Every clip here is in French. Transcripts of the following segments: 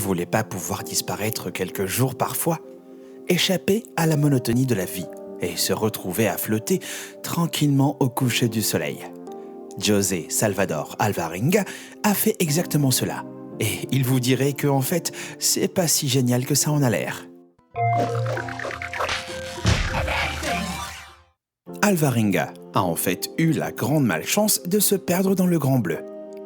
voulez pas pouvoir disparaître quelques jours parfois? Échapper à la monotonie de la vie et se retrouver à flotter tranquillement au coucher du soleil. José Salvador Alvarenga a fait exactement cela. Et il vous dirait que en fait, c'est pas si génial que ça en a l'air. Alvarenga a en fait eu la grande malchance de se perdre dans le Grand Bleu.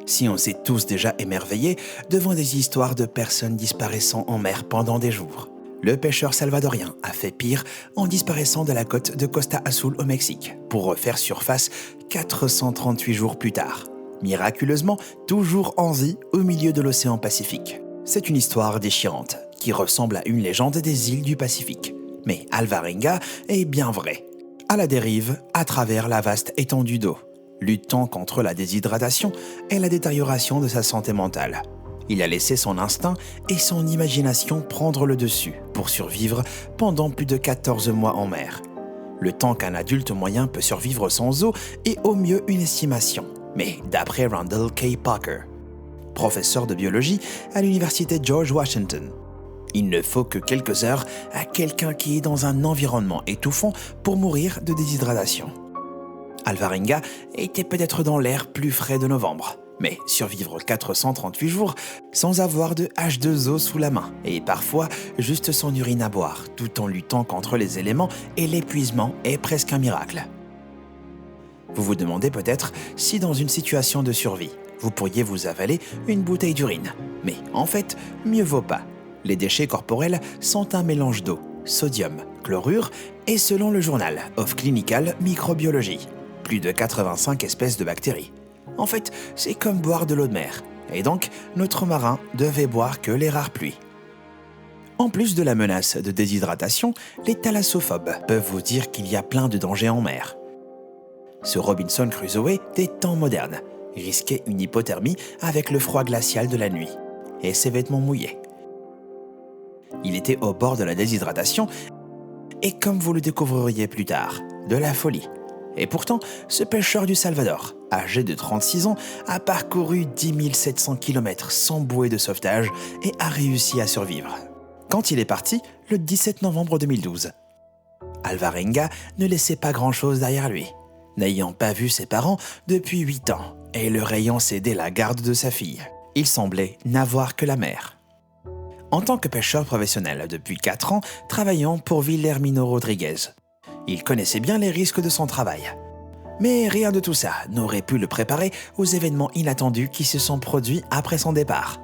Si on s'est tous déjà émerveillés devant des histoires de personnes disparaissant en mer pendant des jours, le pêcheur salvadorien a fait pire en disparaissant de la côte de Costa Azul au Mexique pour refaire surface 438 jours plus tard. Miraculeusement, toujours en vie au milieu de l'océan Pacifique. C'est une histoire déchirante qui ressemble à une légende des îles du Pacifique. Mais Alvarenga est bien vrai. À la dérive, à travers la vaste étendue d'eau, luttant contre la déshydratation et la détérioration de sa santé mentale. Il a laissé son instinct et son imagination prendre le dessus pour survivre pendant plus de 14 mois en mer. Le temps qu'un adulte moyen peut survivre sans eau est au mieux une estimation, mais d'après Randall K. Parker, professeur de biologie à l'université George Washington, il ne faut que quelques heures à quelqu'un qui est dans un environnement étouffant pour mourir de déshydratation. Alvarenga était peut-être dans l'air plus frais de novembre, mais survivre 438 jours sans avoir de H2O sous la main et parfois juste son urine à boire tout en luttant contre les éléments et l'épuisement est presque un miracle. Vous vous demandez peut-être si dans une situation de survie, vous pourriez vous avaler une bouteille d'urine. Mais en fait, mieux vaut pas. Les déchets corporels sont un mélange d'eau, sodium, chlorure et selon le journal of Clinical Microbiology, plus de 85 espèces de bactéries. En fait, c'est comme boire de l'eau de mer. Et donc, notre marin devait boire que les rares pluies. En plus de la menace de déshydratation, les thalassophobes peuvent vous dire qu'il y a plein de dangers en mer. Ce Robinson Crusoe des temps modernes risquait une hypothermie avec le froid glacial de la nuit et ses vêtements mouillés. Il était au bord de la déshydratation et, comme vous le découvririez plus tard, de la folie. Et pourtant, ce pêcheur du Salvador, âgé de 36 ans, a parcouru 10 700 km sans bouée de sauvetage et a réussi à survivre. Quand il est parti, le 17 novembre 2012, Alvarenga ne laissait pas grand-chose derrière lui, n'ayant pas vu ses parents depuis 8 ans et leur ayant cédé la garde de sa fille. Il semblait n'avoir que la mer. En tant que pêcheur professionnel depuis 4 ans, travaillant pour Guillermino Rodriguez, il connaissait bien les risques de son travail. Mais rien de tout ça n'aurait pu le préparer aux événements inattendus qui se sont produits après son départ.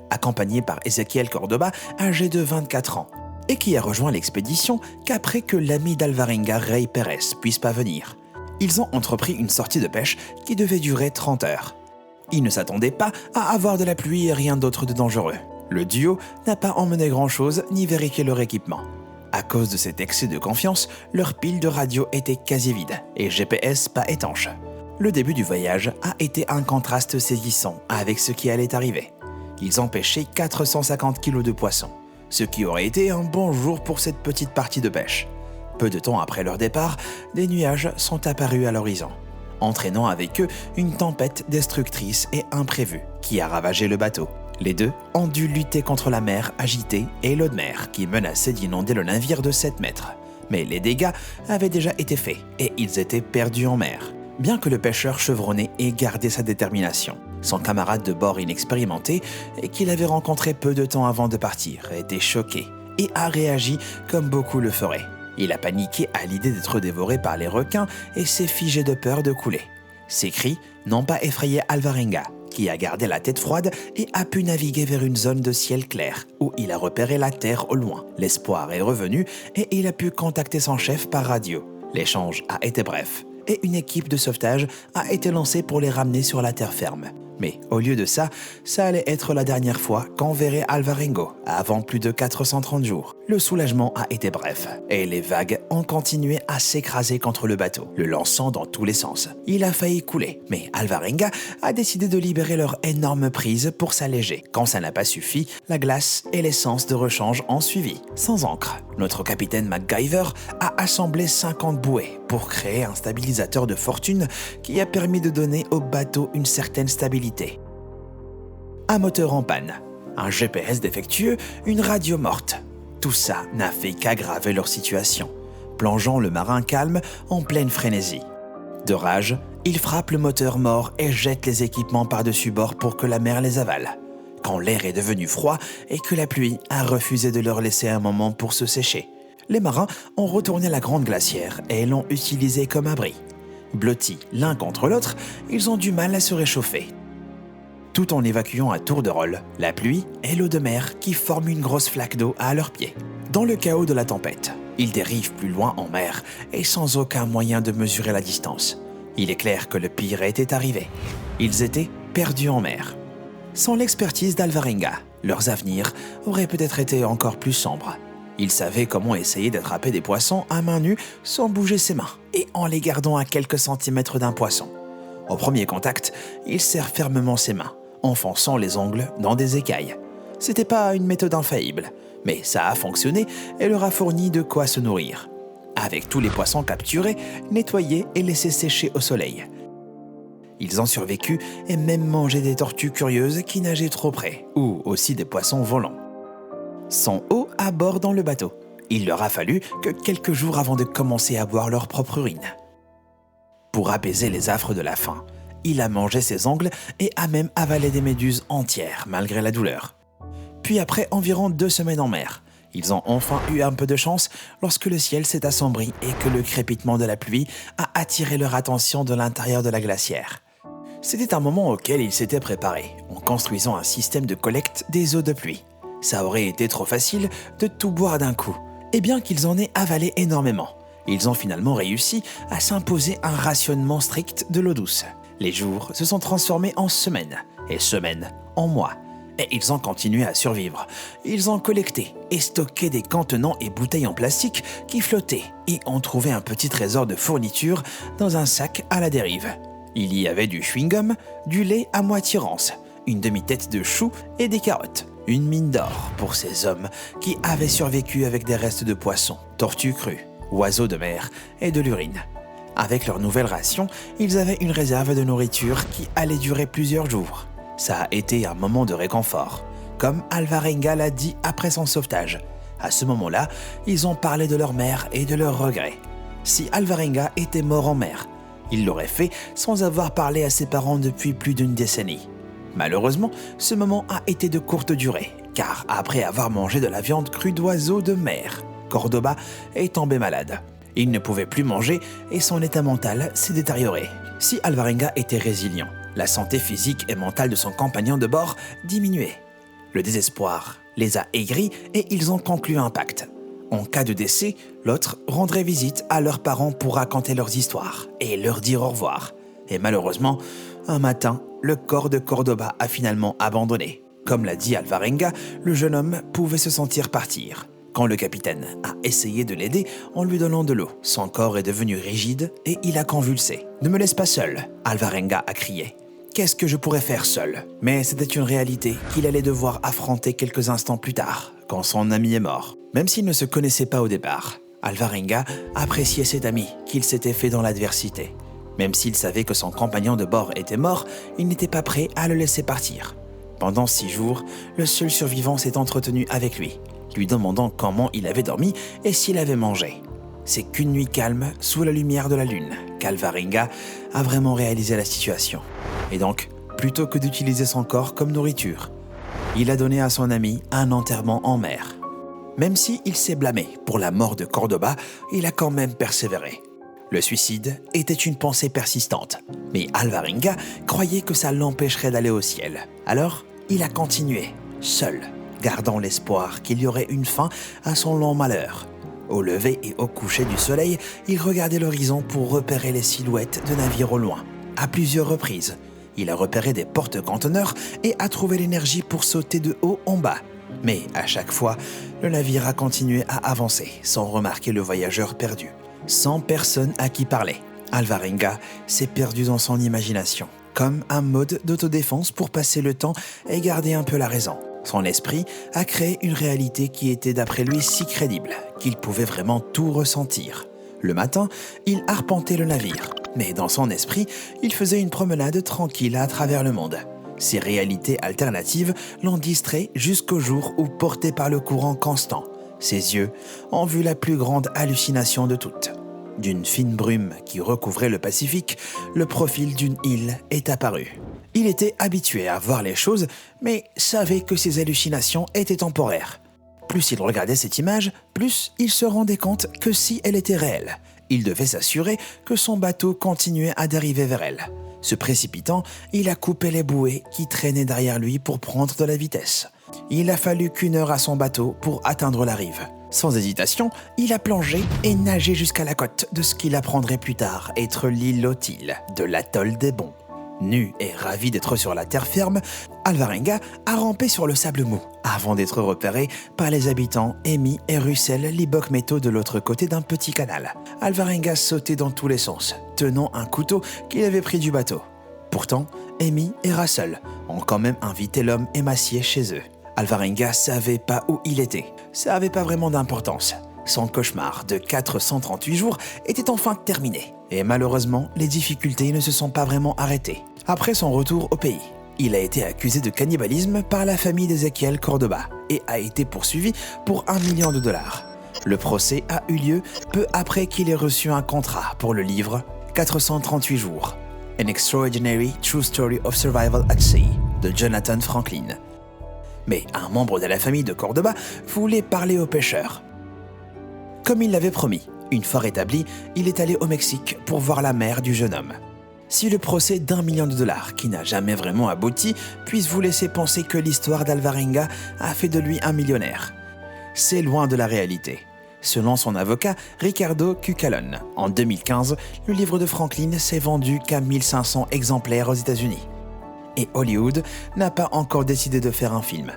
Accompagné par Ezequiel Cordoba, âgé de 24 ans, et qui a rejoint l'expédition qu'après que l'ami d'Alvarenga, Ray Pérez, puisse pas venir. Ils ont entrepris une sortie de pêche qui devait durer 30 heures. Ils ne s'attendaient pas à avoir de la pluie et rien d'autre de dangereux. Le duo n'a pas emmené grand-chose ni vérifié leur équipement. À cause de cet excès de confiance, leur pile de radio était quasi vide et GPS pas étanche. Le début du voyage a été un contraste saisissant avec ce qui allait arriver. Ils ont pêché 450 kilos de poissons, ce qui aurait été un bon jour pour cette petite partie de pêche. Peu de temps après leur départ, des nuages sont apparus à l'horizon, entraînant avec eux une tempête destructrice et imprévue qui a ravagé le bateau. Les deux ont dû lutter contre la mer agitée et l'eau de mer qui menaçait d'inonder le navire de 7 mètres. Mais les dégâts avaient déjà été faits et ils étaient perdus en mer. Bien que le pêcheur chevronné ait gardé sa détermination, son camarade de bord inexpérimenté et qu'il avait rencontré peu de temps avant de partir était choqué et a réagi comme beaucoup le feraient. Il a paniqué à l'idée d'être dévoré par les requins et s'est figé de peur de couler. Ses cris n'ont pas effrayé Alvarenga, qui a gardé la tête froide et a pu naviguer vers une zone de ciel clair où il a repéré la terre au loin. L'espoir est revenu et il a pu contacter son chef par radio. L'échange a été bref et une équipe de sauvetage a été lancée pour les ramener sur la terre ferme. Mais au lieu de ça, ça allait être la dernière fois qu'on verrait Alvarenga avant plus de 430 jours. Le soulagement a été bref et les vagues ont continué à s'écraser contre le bateau, le lançant dans tous les sens. Il a failli couler, mais Alvarenga a décidé de libérer leur énorme prise pour s'alléger. Quand ça n'a pas suffi, la glace et l'essence de rechange ont suivi. Sans encre, notre capitaine MacGyver a assemblé 50 bouées pour créer un stabilisateur de fortune qui a permis de donner au bateau une certaine stabilité. Un moteur en panne, un GPS défectueux, une radio morte. Tout ça n'a fait qu'aggraver leur situation, plongeant le marin calme en pleine frénésie. De rage, il frappe le moteur mort et jette les équipements par-dessus bord pour que la mer les avale. Quand l'air est devenu froid et que la pluie a refusé de leur laisser un moment pour se sécher, les marins ont retourné la grande glacière et l'ont utilisée comme abri. Blottis l'un contre l'autre, ils ont du mal à se réchauffer. Tout en évacuant à tour de rôle la pluie et l'eau de mer qui forment une grosse flaque d'eau à leurs pieds. Dans le chaos de la tempête, ils dérivent plus loin en mer et sans aucun moyen de mesurer la distance. Il est clair que le pire était arrivé. Ils étaient perdus en mer. Sans l'expertise d'Alvarenga, leurs avenirs auraient peut-être été encore plus sombres. Il savait comment essayer d'attraper des poissons à main nue sans bouger ses mains et en les gardant à quelques centimètres d'un poisson. Au premier contact, il serre fermement ses mains, enfonçant les ongles dans des écailles. C'était pas une méthode infaillible, mais ça a fonctionné et leur a fourni de quoi se nourrir. Avec tous les poissons capturés, nettoyés et laissés sécher au soleil. Ils ont survécu et même mangé des tortues curieuses qui nageaient trop près, ou aussi des poissons volants. Sans eau à bord dans le bateau, il leur a fallu que quelques jours avant de commencer à boire leur propre urine. Pour apaiser les affres de la faim, il a mangé ses ongles et a même avalé des méduses entières malgré la douleur. Puis après environ 2 semaines en mer, ils ont enfin eu un peu de chance lorsque le ciel s'est assombri et que le crépitement de la pluie a attiré leur attention de l'intérieur de la glacière. C'était un moment auquel ils s'étaient préparés en construisant un système de collecte des eaux de pluie. Ça aurait été trop facile de tout boire d'un coup, et bien qu'ils en aient avalé énormément, ils ont finalement réussi à s'imposer un rationnement strict de l'eau douce. Les jours se sont transformés en semaines, et semaines en mois. Et ils ont continué à survivre. Ils ont collecté et stocké des contenants et bouteilles en plastique qui flottaient et ont trouvé un petit trésor de fourniture dans un sac à la dérive. Il y avait du chewing-gum, du lait à moitié rance, une demi-tête de choux et des carottes. Une mine d'or pour ces hommes qui avaient survécu avec des restes de poissons, tortues crues, oiseaux de mer et de l'urine. Avec leur nouvelle ration, ils avaient une réserve de nourriture qui allait durer plusieurs jours. Ça a été un moment de réconfort, comme Alvarenga l'a dit après son sauvetage. À ce moment-là, ils ont parlé de leur mère et de leurs regrets. Si Alvarenga était mort en mer, il l'aurait fait sans avoir parlé à ses parents depuis plus d'une décennie. Malheureusement, ce moment a été de courte durée, car après avoir mangé de la viande crue d'oiseaux de mer, Cordoba est tombé malade. Il ne pouvait plus manger et son état mental s'est détérioré. Si Alvarenga était résilient, la santé physique et mentale de son compagnon de bord diminuait. Le désespoir les a aigris et ils ont conclu un pacte. En cas de décès, l'autre rendrait visite à leurs parents pour raconter leurs histoires et leur dire au revoir. Et malheureusement, un matin, le corps de Cordoba a finalement abandonné. Comme l'a dit Alvarenga, le jeune homme pouvait se sentir partir. Quand le capitaine a essayé de l'aider en lui donnant de l'eau, son corps est devenu rigide et il a convulsé. « Ne me laisse pas seul !» Alvarenga a crié. Qu'est-ce que je pourrais faire seul ? Mais c'était une réalité qu'il allait devoir affronter quelques instants plus tard, quand son ami est mort. Même s'il ne se connaissait pas au départ, Alvarenga appréciait cet ami qu'il s'était fait dans l'adversité. Même s'il savait que son compagnon de bord était mort, il n'était pas prêt à le laisser partir. Pendant 6 jours, le seul survivant s'est entretenu avec lui demandant comment il avait dormi et s'il avait mangé. C'est qu'une nuit calme, sous la lumière de la lune, qu'Alvarenga a vraiment réalisé la situation. Et donc, plutôt que d'utiliser son corps comme nourriture, il a donné à son ami un enterrement en mer. Même s'il s'est blâmé pour la mort de Cordoba, il a quand même persévéré. Le suicide était une pensée persistante, mais Alvarenga croyait que ça l'empêcherait d'aller au ciel. Alors, il a continué, seul, gardant l'espoir qu'il y aurait une fin à son long malheur. Au lever et au coucher du soleil, il regardait l'horizon pour repérer les silhouettes de navires au loin. À plusieurs reprises, il a repéré des porte-conteneurs et a trouvé l'énergie pour sauter de haut en bas. Mais à chaque fois, le navire a continué à avancer sans remarquer le voyageur perdu. Sans personne à qui parler, Alvarenga s'est perdu dans son imagination, comme un mode d'autodéfense pour passer le temps et garder un peu la raison. Son esprit a créé une réalité qui était d'après lui si crédible qu'il pouvait vraiment tout ressentir. Le matin, il arpentait le navire, mais dans son esprit, il faisait une promenade tranquille à travers le monde. Ces réalités alternatives l'ont distrait jusqu'au jour où, porté par le courant constant, ses yeux ont vu la plus grande hallucination de toutes. D'une fine brume qui recouvrait le Pacifique, le profil d'une île est apparu. Il était habitué à voir les choses, mais savait que ces hallucinations étaient temporaires. Plus il regardait cette image, plus il se rendait compte que si elle était réelle, il devait s'assurer que son bateau continuait à dériver vers elle. Se précipitant, il a coupé les bouées qui traînaient derrière lui pour prendre de la vitesse. Il a fallu qu'1 heure à son bateau pour atteindre la rive. Sans hésitation, il a plongé et nagé jusqu'à la côte de ce qu'il apprendrait plus tard être l'île Lautile de l'atoll des Bons. Nu et ravi d'être sur la terre ferme, Alvarenga a rampé sur le sable mou avant d'être repéré par les habitants Amy et Russell Libokmeto de l'autre côté d'un petit canal. Alvarenga sautait dans tous les sens, tenant un couteau qu'il avait pris du bateau. Pourtant, Amy et Russell ont quand même invité l'homme émacié chez eux. Alvarenga savait pas où il était. Ça avait pas vraiment d'importance. Son cauchemar de 438 jours était enfin terminé. Et malheureusement, les difficultés ne se sont pas vraiment arrêtées. Après son retour au pays, il a été accusé de cannibalisme par la famille d'Ezequiel Cordoba et a été poursuivi pour $1 million. Le procès a eu lieu peu après qu'il ait reçu un contrat pour le livre 438 jours, An Extraordinary True Story of Survival at Sea de Jonathan Franklin. Mais un membre de la famille de Cordoba voulait parler aux pêcheurs. Comme il l'avait promis, une fois rétabli, il est allé au Mexique pour voir la mère du jeune homme. Si le procès d'$1 million, qui n'a jamais vraiment abouti, puisse vous laisser penser que l'histoire d'Alvarenga a fait de lui un millionnaire, c'est loin de la réalité. Selon son avocat, Ricardo Cucalon, en 2015, le livre de Franklin s'est vendu qu'à 1500 exemplaires aux États-Unis. Et Hollywood n'a pas encore décidé de faire un film.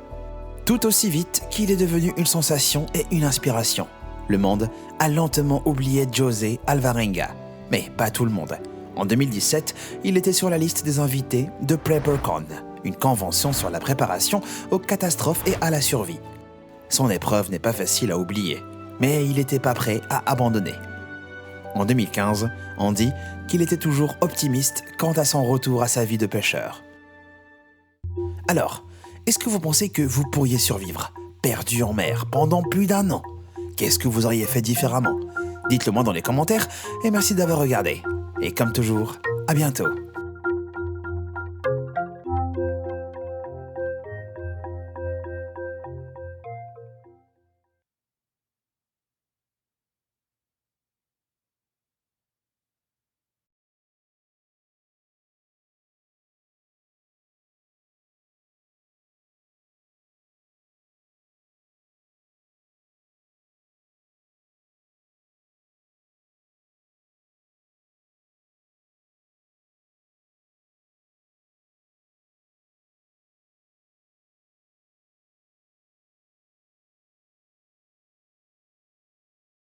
Tout aussi vite qu'il est devenu une sensation et une inspiration. Le monde a lentement oublié José Alvarenga, mais pas tout le monde. En 2017, il était sur la liste des invités de PrepperCon, une convention sur la préparation aux catastrophes et à la survie. Son épreuve n'est pas facile à oublier, mais il n'était pas prêt à abandonner. En 2015, on dit qu'il était toujours optimiste quant à son retour à sa vie de pêcheur. Alors, est-ce que vous pensez que vous pourriez survivre, perdu en mer pendant plus d'1 an ? Qu'est-ce que vous auriez fait différemment ? Dites-le moi dans les commentaires et merci d'avoir regardé. Et comme toujours, à bientôt.